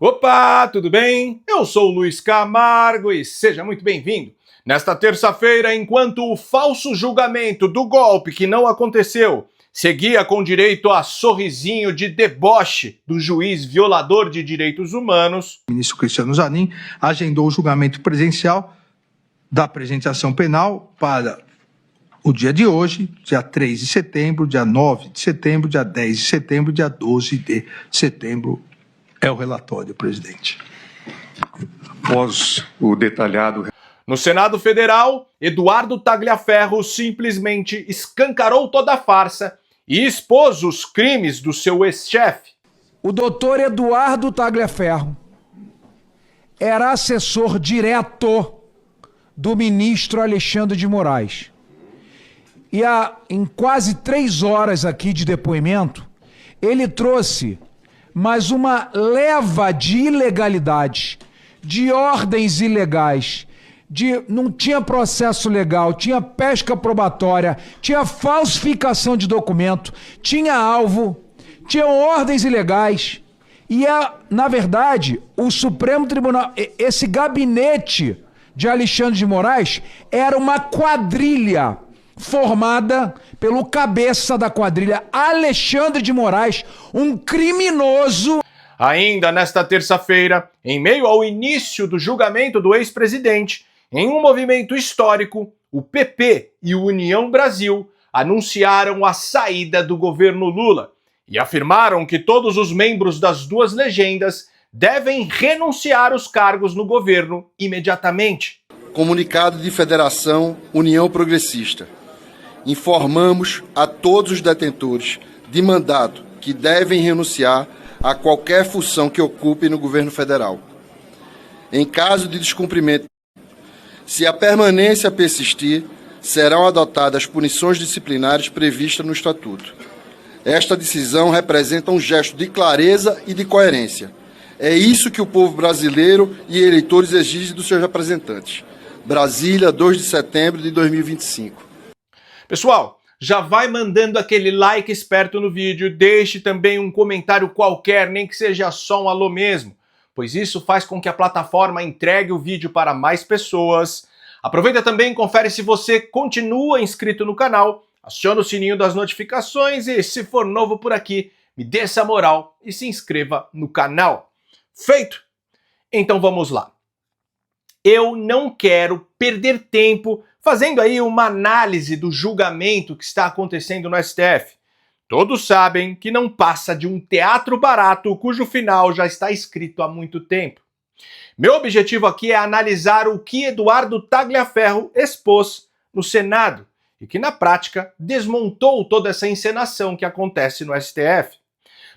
Opa, tudo bem? Eu sou o Luiz Camargo e seja muito bem-vindo. Nesta terça-feira, enquanto o falso julgamento do golpe que não aconteceu seguia com direito a sorrisinho de deboche do juiz violador de direitos humanos, o ministro Cristiano Zanin agendou o julgamento presencial da apresentação penal para o dia de hoje, dia 3 de setembro, dia 9 de setembro, dia 10 de setembro, dia 12 de setembro. É o relatório, presidente. Após o detalhado... No Senado Federal, Eduardo Tagliaferro simplesmente escancarou toda a farsa e expôs os crimes do seu ex-chefe. O doutor Eduardo Tagliaferro era assessor direto do ministro Alexandre de Moraes. E em quase 3 horas aqui de depoimento, ele trouxe mais uma leva de ilegalidades, de ordens ilegais, não tinha processo legal, tinha pesca probatória, tinha falsificação de documento, tinha alvo, tinha ordens ilegais. E, na verdade, o Supremo Tribunal, esse gabinete de Alexandre de Moraes era uma quadrilha formada pelo cabeça da quadrilha Alexandre de Moraes, um criminoso. Ainda nesta terça-feira, em meio ao início do julgamento do ex-presidente, em um movimento histórico, o PP e o União Brasil anunciaram a saída do governo Lula e afirmaram que todos os membros das duas legendas devem renunciar aos cargos no governo imediatamente. Comunicado de Federação União Progressista. Informamos a todos os detentores de mandato que devem renunciar a qualquer função que ocupem no governo federal. Em caso de descumprimento, se a permanência persistir, serão adotadas punições disciplinares previstas no Estatuto. Esta decisão representa um gesto de clareza e de coerência. É isso que o povo brasileiro e eleitores exigem dos seus representantes. Brasília, 2 de setembro de 2025. Pessoal, já vai mandando aquele like esperto no vídeo, deixe também um comentário qualquer, nem que seja só um alô mesmo, pois isso faz com que a plataforma entregue o vídeo para mais pessoas. Aproveita também e confere se você continua inscrito no canal, aciona o sininho das notificações e, se for novo por aqui, me dê essa moral e se inscreva no canal. Feito? Então vamos lá. Eu não quero perder tempo fazendo aí uma análise do julgamento que está acontecendo no STF. Todos sabem que não passa de um teatro barato cujo final já está escrito há muito tempo. Meu objetivo aqui é analisar o que Eduardo Tagliaferro expôs no Senado e que, na prática, desmontou toda essa encenação que acontece no STF.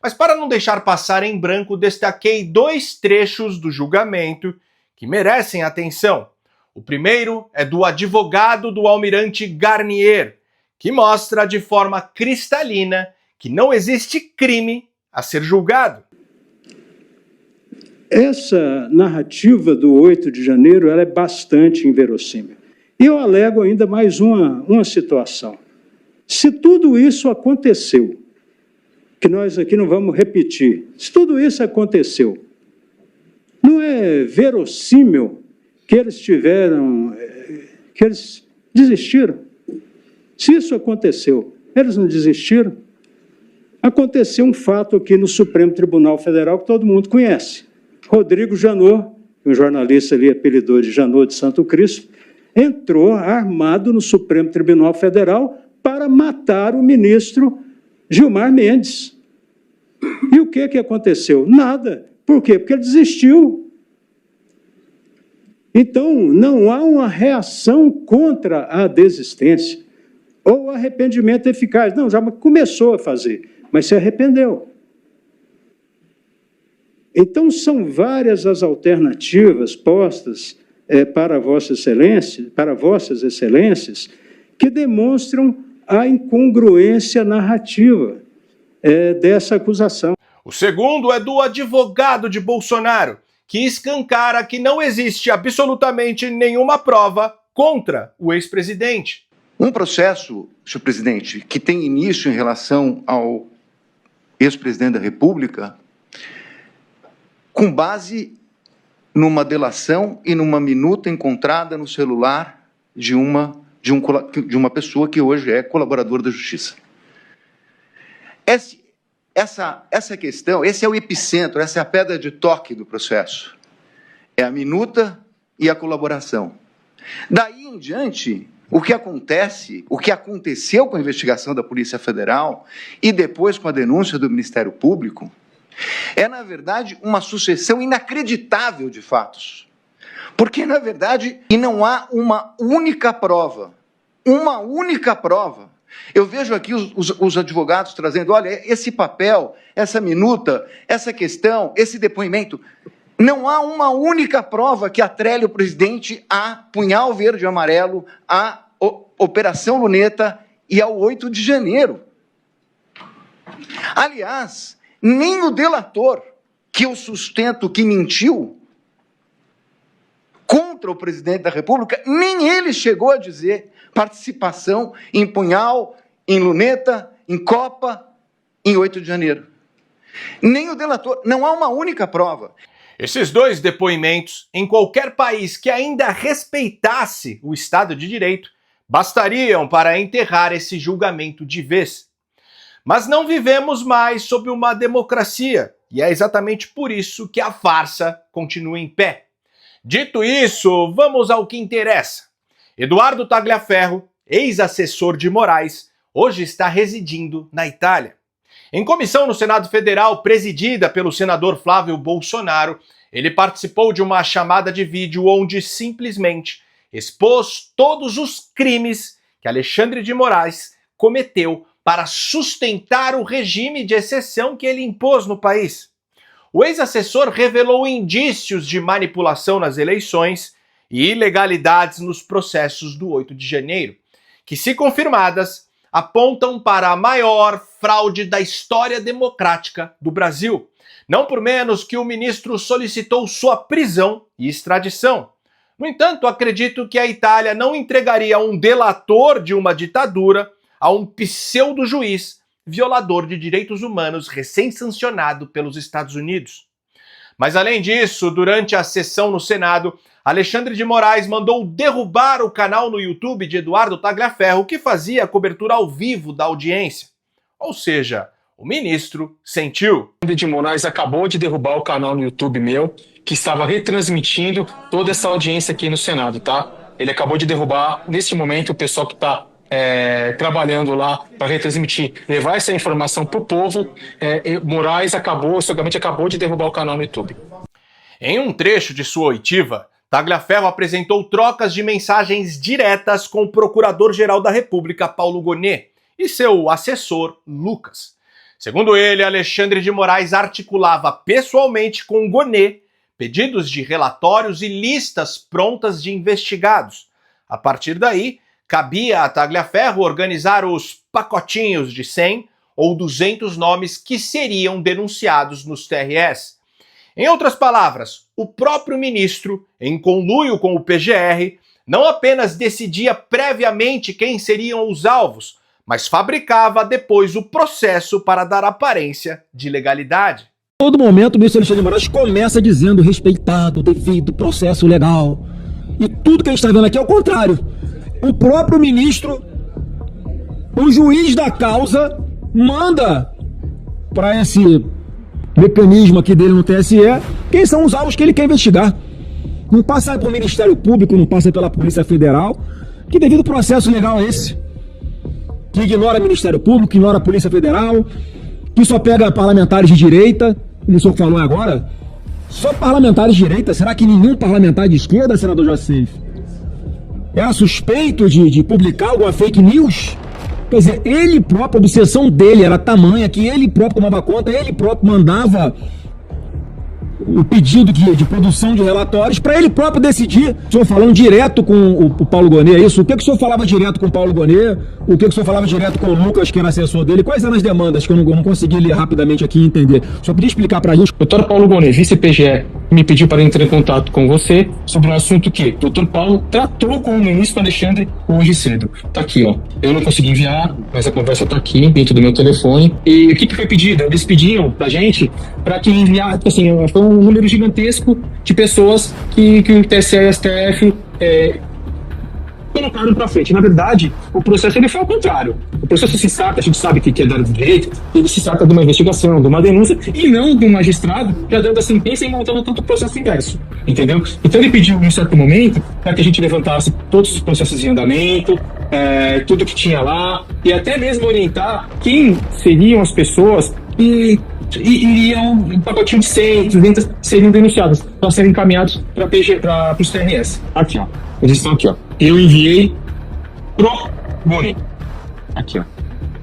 Mas para não deixar passar em branco, destaquei 2 trechos do julgamento que merecem atenção. O primeiro é do advogado do almirante Garnier, que mostra de forma cristalina que não existe crime a ser julgado. Essa narrativa do 8 de janeiro ela é bastante inverossímil. E eu alego ainda mais uma situação. Se tudo isso aconteceu, que nós aqui não vamos repetir, se tudo isso aconteceu, não é verossímil que eles desistiram. Se isso aconteceu, eles não desistiram. Aconteceu um fato aqui no Supremo Tribunal Federal que todo mundo conhece. Rodrigo Janot, um jornalista ali apelidou de Janot de Santo Cristo, entrou armado no Supremo Tribunal Federal para matar o ministro Gilmar Mendes. E o que aconteceu? Nada. Por quê? Porque ele desistiu. Então, não há uma reação contra a desistência ou arrependimento eficaz. Não, já começou a fazer, mas se arrependeu. Então, são várias as alternativas postas para Vossa Excelência, para Vossas Excelências, que demonstram a incongruência narrativa dessa acusação. O segundo é do advogado de Bolsonaro, que escancara que não existe absolutamente nenhuma prova contra o ex-presidente. Um processo, senhor presidente, que tem início em relação ao ex-presidente da República, com base numa delação e numa minuta encontrada no celular de uma pessoa que hoje é colaboradora da Justiça. Essa questão, esse é o epicentro, essa é a pedra de toque do processo. É a minuta e a colaboração. Daí em diante, o que aconteceu com a investigação da Polícia Federal e depois com a denúncia do Ministério Público, é, na verdade, uma sucessão inacreditável de fatos. Porque, na verdade, não há uma única prova. Uma única prova. Eu vejo aqui os advogados trazendo, olha, esse papel, essa minuta, essa questão, esse depoimento. Não há uma única prova que atrele o presidente a Punhal Verde e Amarelo, a Operação Luneta e ao 8 de janeiro. Aliás, nem o delator que eu sustento que mentiu contra o presidente da República, nem ele chegou a dizer participação em Punhal, em Luneta, em Copa, em 8 de janeiro. Nem o delator, não há uma única prova. Esses dois depoimentos, em qualquer país que ainda respeitasse o Estado de Direito, bastariam para enterrar esse julgamento de vez. Mas não vivemos mais sob uma democracia, e é exatamente por isso que a farsa continua em pé. Dito isso, vamos ao que interessa. Eduardo Tagliaferro, ex-assessor de Moraes, hoje está residindo na Itália. Em comissão no Senado Federal, presidida pelo senador Flávio Bolsonaro, ele participou de uma chamada de vídeo onde simplesmente expôs todos os crimes que Alexandre de Moraes cometeu para sustentar o regime de exceção que ele impôs no país. O ex-assessor revelou indícios de manipulação nas eleições e ilegalidades nos processos do 8 de janeiro, que, se confirmadas, apontam para a maior fraude da história democrática do Brasil. Não por menos que o ministro solicitou sua prisão e extradição. No entanto, acredito que a Itália não entregaria um delator de uma ditadura a um pseudo-juiz violador de direitos humanos recém-sancionado pelos Estados Unidos. Mas além disso, durante a sessão no Senado, Alexandre de Moraes mandou derrubar o canal no YouTube de Eduardo Tagliaferro, que fazia a cobertura ao vivo da audiência. Ou seja, o ministro sentiu. Alexandre de Moraes acabou de derrubar o canal no YouTube meu, que estava retransmitindo toda essa audiência aqui no Senado, tá? Ele acabou de derrubar, nesse momento, o pessoal que está trabalhando lá para retransmitir, levar essa informação para o povo. Moraes seguramente acabou de derrubar o canal no YouTube. Em um trecho de sua oitiva, Tagliaferro apresentou trocas de mensagens diretas com o Procurador-Geral da República, Paulo Gonet, e seu assessor, Lucas. Segundo ele, Alexandre de Moraes articulava pessoalmente com Gonet pedidos de relatórios e listas prontas de investigados. A partir daí, cabia a Tagliaferro organizar os pacotinhos de 100 ou 200 nomes que seriam denunciados nos TRS. Em outras palavras, o próprio ministro, em conluio com o PGR, não apenas decidia previamente quem seriam os alvos, mas fabricava depois o processo para dar aparência de legalidade. A todo momento, o ministro Alexandre de Moraes começa dizendo respeitado, devido, processo legal. E tudo que a gente está vendo aqui é o contrário. O próprio ministro, o juiz da causa, manda para esse mecanismo aqui dele no TSE quem são os alvos que ele quer investigar. Não passa pelo Ministério Público, não passa pela Polícia Federal. Que devido processo legal é esse? Que ignora o Ministério Público, ignora a Polícia Federal, que só pega parlamentares de direita, como o senhor falou agora, só parlamentares de direita. Será que nenhum parlamentar de esquerda, senador Jacef, era suspeito de publicar alguma fake news? Quer dizer, ele próprio, a obsessão dele era tamanha que ele próprio tomava conta, ele próprio mandava o pedido de produção de relatórios para ele próprio decidir. O senhor falando direto com o Paulo Gonet, é isso? O que o senhor falava direto com o Paulo Gonet? O que o senhor falava direto com o Lucas, que era assessor dele? Quais eram as demandas que eu não consegui ler rapidamente aqui e entender? Só podia explicar para a gente? Doutor Paulo Gonet, vice-PGE, me pediu para entrar em contato com você sobre um assunto que o Dr. Paulo tratou com o ministro Alexandre hoje cedo. Tá aqui, ó. Eu não consegui enviar, mas a conversa tá aqui dentro do meu telefone. E o que foi pedido? Eles pediam pra gente para que enviar, assim, foi um número gigantesco de pessoas que o TSE e o STF colocaram para frente. Na verdade, o processo ele foi ao contrário. O processo se trata, a gente sabe que é da área do direito, ele se trata de uma investigação, de uma denúncia, e não de um magistrado já dando a sentença e montando tanto o processo inverso. Entendeu? Então ele pediu, em um certo momento, para que a gente levantasse todos os processos em andamento, tudo que tinha lá, e até mesmo orientar quem seriam as pessoas que iriam um pacotinho de 100, 200 seriam denunciados para serem encaminhados para os TRS. Aqui, ó. Eles estão aqui, ó. Eu enviei pro Boni. Aqui, ó.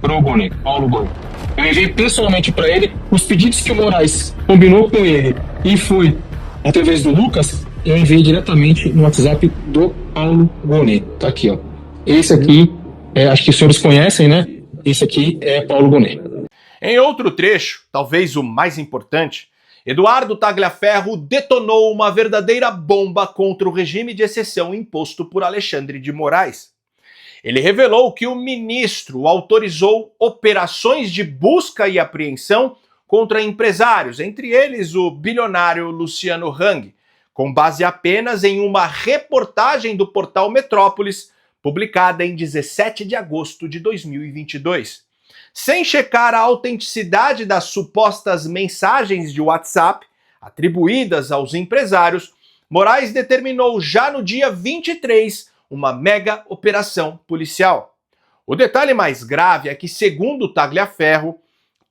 Pro Boni, Paulo Boni. Eu enviei pessoalmente para ele os pedidos que o Moraes combinou com ele e foi através do Lucas. Eu enviei diretamente no WhatsApp do Paulo Boni. Tá aqui, ó. Esse aqui, acho que os senhores conhecem, né? Esse aqui é Paulo Boni. Em outro trecho, talvez o mais importante, Eduardo Tagliaferro detonou uma verdadeira bomba contra o regime de exceção imposto por Alexandre de Moraes. Ele revelou que o ministro autorizou operações de busca e apreensão contra empresários, entre eles o bilionário Luciano Hang, com base apenas em uma reportagem do portal Metrópolis, publicada em 17 de agosto de 2022. Sem checar a autenticidade das supostas mensagens de WhatsApp atribuídas aos empresários, Moraes determinou já no dia 23 uma mega operação policial. O detalhe mais grave é que, segundo Tagliaferro,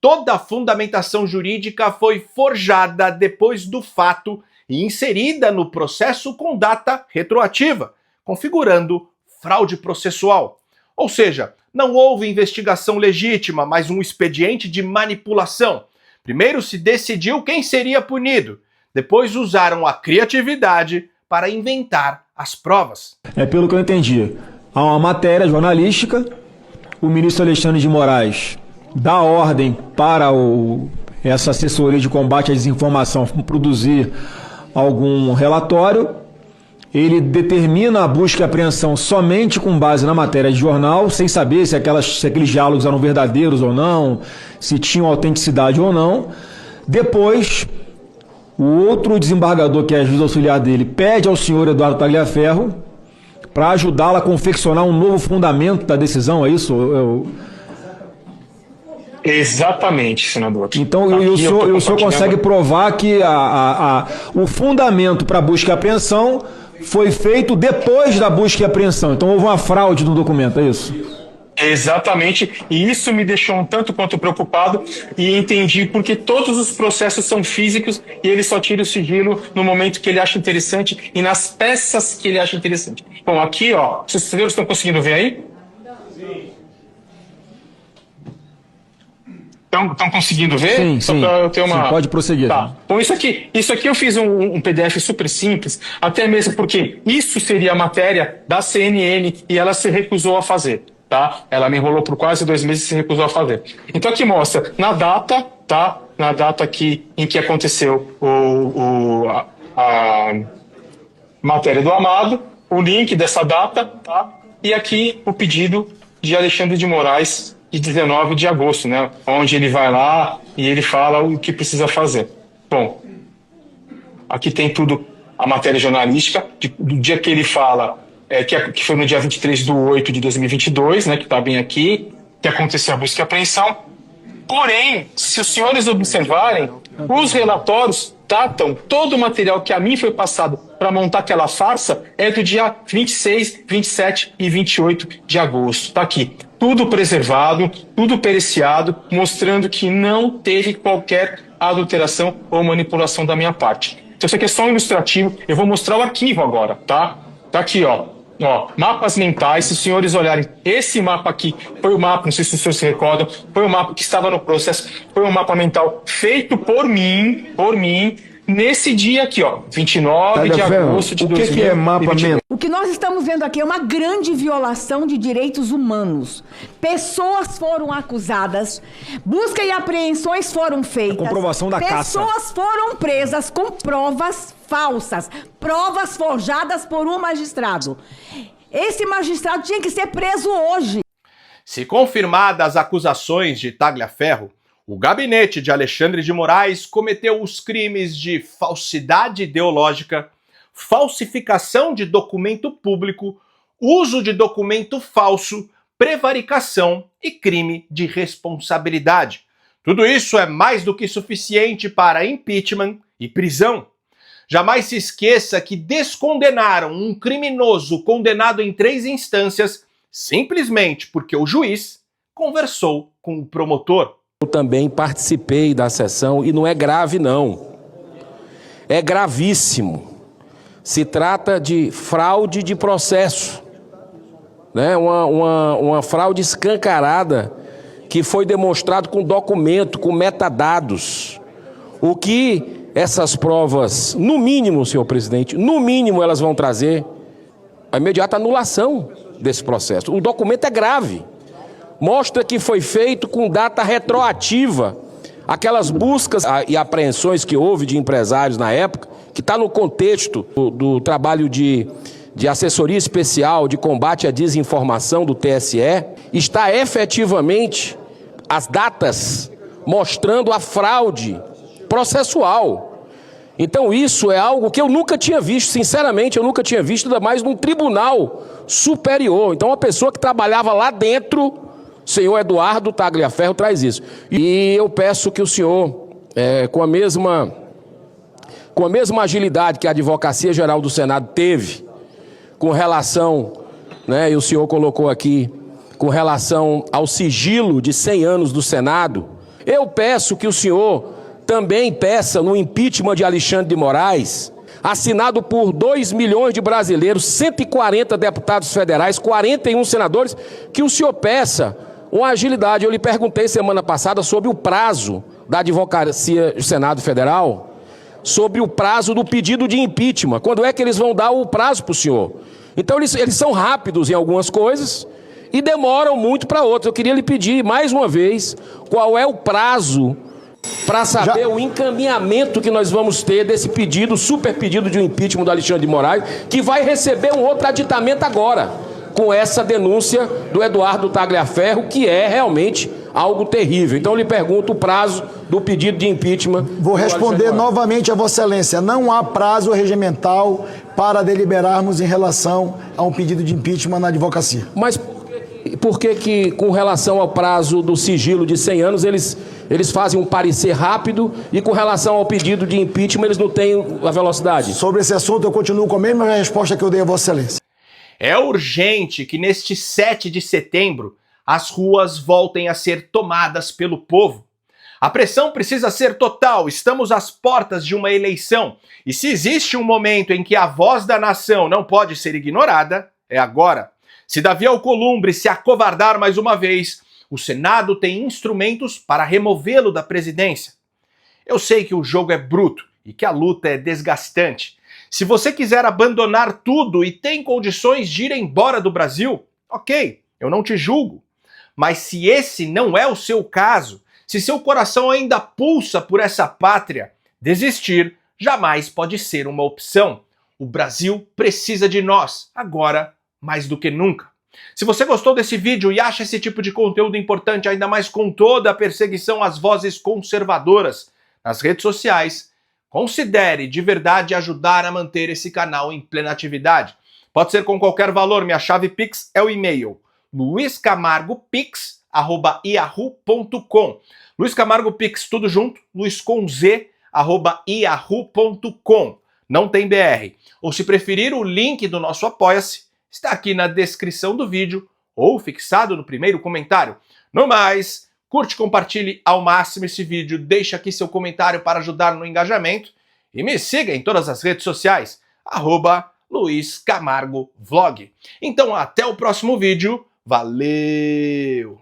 toda a fundamentação jurídica foi forjada depois do fato e inserida no processo com data retroativa, configurando fraude processual. Ou seja, não houve investigação legítima, mas um expediente de manipulação. Primeiro se decidiu quem seria punido, depois usaram a criatividade para inventar as provas. Pelo que eu entendi, há uma matéria jornalística, o ministro Alexandre de Moraes dá ordem para essa assessoria de combate à desinformação produzir algum relatório. Ele determina a busca e apreensão somente com base na matéria de jornal, sem saber se aqueles diálogos eram verdadeiros ou não, se tinham autenticidade ou não. Depois, o outro desembargador, que é juiz auxiliar dele, pede ao senhor Eduardo Tagliaferro para ajudá-lo a confeccionar um novo fundamento da decisão, é isso? Exatamente, senador. Então, o senhor consegue provar que o fundamento para busca e apreensão foi feito depois da busca e apreensão. Então houve uma fraude no documento, é isso? Exatamente, e isso me deixou um tanto quanto preocupado e entendi porque todos os processos são físicos e ele só tira o sigilo no momento que ele acha interessante e nas peças que ele acha interessante. Bom, aqui, ó, os senhores estão conseguindo ver aí? Estão conseguindo ver? Sim, Só sim. para eu ter uma... Sim, pode prosseguir. Tá. Bom, isso aqui eu fiz um PDF super simples, até mesmo porque isso seria a matéria da CNN e ela se recusou a fazer, tá? Ela me enrolou por quase 2 meses e se recusou a fazer. Então aqui mostra, na data, tá? Na data aqui em que aconteceu a matéria do Amado, o link dessa data, tá? E aqui o pedido de Alexandre de Moraes, de 19 de agosto, né? Onde ele vai lá e ele fala o que precisa fazer. Bom, aqui tem tudo, a matéria jornalística, do dia que ele fala, que foi no dia 23/8/2022, né? Que está bem aqui, que aconteceu a busca e apreensão. Porém, se os senhores observarem, os relatórios datam todo o material que a mim foi passado para montar aquela farsa é do dia 26, 27 e 28 de agosto. Está aqui. Tudo preservado, tudo periciado, mostrando que não teve qualquer adulteração ou manipulação da minha parte. Então isso aqui é só um ilustrativo. Eu vou mostrar o arquivo agora, tá? Tá aqui, ó. Mapas mentais, se os senhores olharem, esse mapa aqui foi o mapa, não sei se os senhores se recordam, foi o mapa que estava no processo, foi um mapa mental feito por mim, nesse dia aqui, ó, 29 de agosto de 2022. O que nós estamos vendo aqui é uma grande violação de direitos humanos. Pessoas foram acusadas, busca e apreensões foram feitas. A comprovação da caça. Pessoas foram presas com provas falsas, provas forjadas por um magistrado. Esse magistrado tinha que ser preso hoje. Se confirmadas as acusações de Tagliaferro, o gabinete de Alexandre de Moraes cometeu os crimes de falsidade ideológica, falsificação de documento público, uso de documento falso, prevaricação e crime de responsabilidade. Tudo isso é mais do que suficiente para impeachment e prisão. Jamais se esqueça que descondenaram um criminoso condenado em 3 instâncias simplesmente porque o juiz conversou com o promotor. Eu também participei da sessão e não é grave não, é gravíssimo. Se trata de fraude de processo, né? Uma fraude escancarada que foi demonstrado com documento, com metadados. O que essas provas, no mínimo, senhor presidente, no mínimo elas vão trazer a imediata anulação desse processo. O documento é grave. Mostra que foi feito com data retroativa. Aquelas buscas e apreensões que houve de empresários na época, que está no contexto do trabalho de assessoria especial de combate à desinformação do TSE, está efetivamente as datas mostrando a fraude processual. Então isso é algo que eu nunca tinha visto, sinceramente, eu nunca tinha visto, ainda mais num tribunal superior. Então uma pessoa que trabalhava lá dentro, o senhor Eduardo Tagliaferro, traz isso. E eu peço que o senhor, com a mesma agilidade que a Advocacia Geral do Senado teve, com relação, né, e o senhor colocou aqui, com relação ao sigilo de 100 anos do Senado, eu peço que o senhor também peça no impeachment de Alexandre de Moraes, assinado por 2 milhões de brasileiros, 140 deputados federais, 41 senadores, que o senhor peça uma agilidade. Eu lhe perguntei semana passada sobre o prazo da Advocacia do Senado Federal, sobre o prazo do pedido de impeachment. Quando é que eles vão dar o prazo para o senhor? Então eles são rápidos em algumas coisas e demoram muito para outras. Eu queria lhe pedir mais uma vez qual é o prazo para saber o encaminhamento que nós vamos ter desse pedido, super pedido de um impeachment do Alexandre de Moraes, que vai receber um outro aditamento agora, com essa denúncia do Eduardo Tagliaferro, que é realmente algo terrível. Então eu lhe pergunto o prazo do pedido de impeachment. Vou responder novamente a Vossa Excelência. Não há prazo regimental para deliberarmos em relação a um pedido de impeachment na advocacia. Mas por que com relação ao prazo do sigilo de 100 anos, eles fazem um parecer rápido e com relação ao pedido de impeachment eles não têm a velocidade? Sobre esse assunto eu continuo com a mesma resposta que eu dei a Vossa Excelência. É urgente que neste 7 de setembro as ruas voltem a ser tomadas pelo povo. A pressão precisa ser total, estamos às portas de uma eleição. E se existe um momento em que a voz da nação não pode ser ignorada, é agora. Se Davi Alcolumbre se acovardar mais uma vez, o Senado tem instrumentos para removê-lo da presidência. Eu sei que o jogo é bruto e que a luta é desgastante. Se você quiser abandonar tudo e tem condições de ir embora do Brasil, ok, eu não te julgo. Mas se esse não é o seu caso, se seu coração ainda pulsa por essa pátria, desistir jamais pode ser uma opção. O Brasil precisa de nós, agora mais do que nunca. Se você gostou desse vídeo e acha esse tipo de conteúdo importante, ainda mais com toda a perseguição às vozes conservadoras nas redes sociais, considere de verdade ajudar a manter esse canal em plena atividade. Pode ser com qualquer valor, minha chave Pix é o e-mail luiscamargopix@yahoo.com. Luiz Camargo Pix, tudo junto, luiz com z, @yahoo.com. Não tem BR. Ou se preferir, o link do nosso Apoia-se está aqui na descrição do vídeo ou fixado no primeiro comentário. No mais, curte e compartilhe ao máximo esse vídeo, deixe aqui seu comentário para ajudar no engajamento e me siga em todas as redes sociais, @LuizCamargoVlog. Então até o próximo vídeo, valeu!